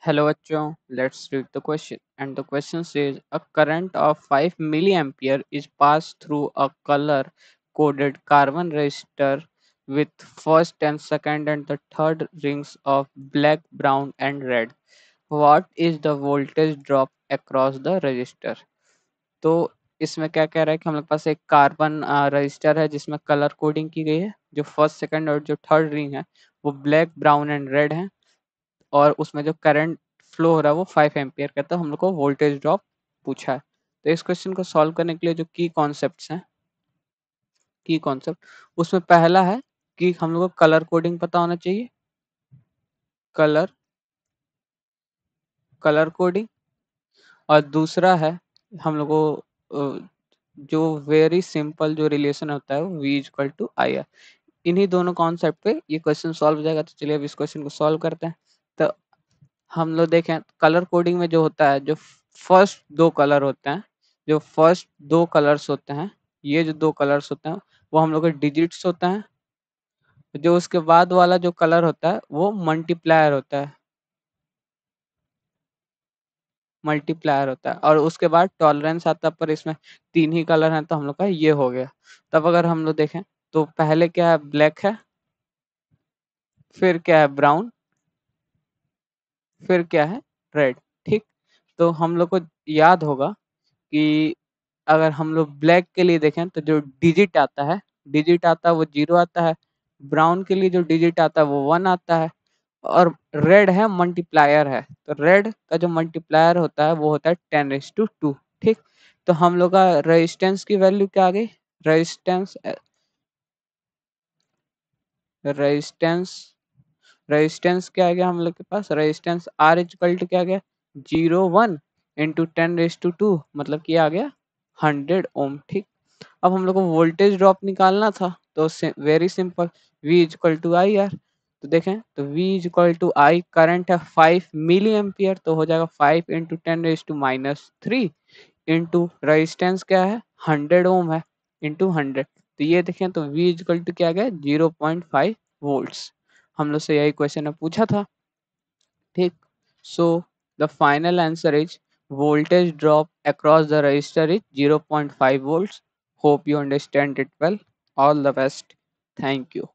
Hello बच्चों, let's read the question. And the question says a current of 5 milliampere is passed through a color coded carbon resistor with first and second and the third rings of black, brown and red. What is the voltage drop across the resistor? तो इसमें क्या कह रहा है कि हम लोग पास एक कार्बन रजिस्टर है जिसमें कलर कोडिंग की गई है। जो फर्स्ट सेकंड और जो थर्ड रिंग है वो ब्लैक ब्राउन एंड रेड है और उसमें जो करंट फ्लो हो रहा है वो 5 एम्पियर का। तो हम लोग को वोल्टेज ड्रॉप पूछा है। तो इस क्वेश्चन को सॉल्व करने के लिए जो की कॉन्सेप्ट्स हैं, की कॉन्सेप्ट उसमें पहला है कि हम लोग को कलर कोडिंग पता होना चाहिए। Colour colour coding. और दूसरा है हम लोग को जो वेरी सिंपल जो रिलेशन होता है वो v equal to I R. इन्हीं दोनों कॉन्सेप्ट पे ये क्वेश्चन सॉल्व हो जाएगा। तो चलिए अब इस क्वेश्चन को सॉल्व करते हैं। तो हम लोग देखें कलर कोडिंग में जो होता है, जो फर्स्ट दो कलर होते हैं, जो फर्स्ट दो कलर्स होते हैं, ये जो दो कलर्स होते हैं वो हम लोग के डिजिट्स होते हैं। जो उसके बाद वाला जो कलर होता है वो मल्टीप्लायर होता है, मल्टीप्लायर होता है। और उसके बाद टॉलरेंस आता है, पर इसमें तीन ही कलर हैं तो हम लोग का ये हो गया। तब अगर हम लोग देखें तो पहले क्या है, ब्लैक है, फिर क्या है ब्राउन, फिर क्या है रेड। ठीक। तो हम लोग को याद होगा कि अगर हम लोग ब्लैक के लिए देखें तो जो डिजिट आता है, डिजिट आता है वो 0 आता है। ब्राउन के लिए जो डिजिट आता है वो 1 आता है। और रेड है मल्टीप्लायर है, तो रेड का जो मल्टीप्लायर होता है वो होता है 10⁻²। ठीक। तो हम लोग का रेजिस्टेंस की वैल्यू क्या आ गई, रेजिस्टेंस रेजिस्टेंस रेजिस्टेंस क्या आ गया हम लोग के पास, रेजिस्टेंस आर इक्वल टू क्या आ गया, 0 1 इंटू 10⁻², मतलब कि आ गया 100 ओम। ठीक। अब हम लोग को वोल्टेज ड्रॉप निकालना था तो very simple, V equal to I R. तो देखें तो V equal to I, current है 5 मिली एम्पियर, तो हो जाएगा 5 इंटू 10⁻³ इंटू रेजिस्टेंस क्या है 100 ओम है, इंटू 100। तो ये देखें तो V इक्वल टू क्या गया 0.5 वोल्ट्स। हम लोग से यही क्वेश्चन ने पूछा था। ठीक। So the final answer is voltage drop across the resistor is 0.5 volts. Hope you understand it well. All the best. Thank you.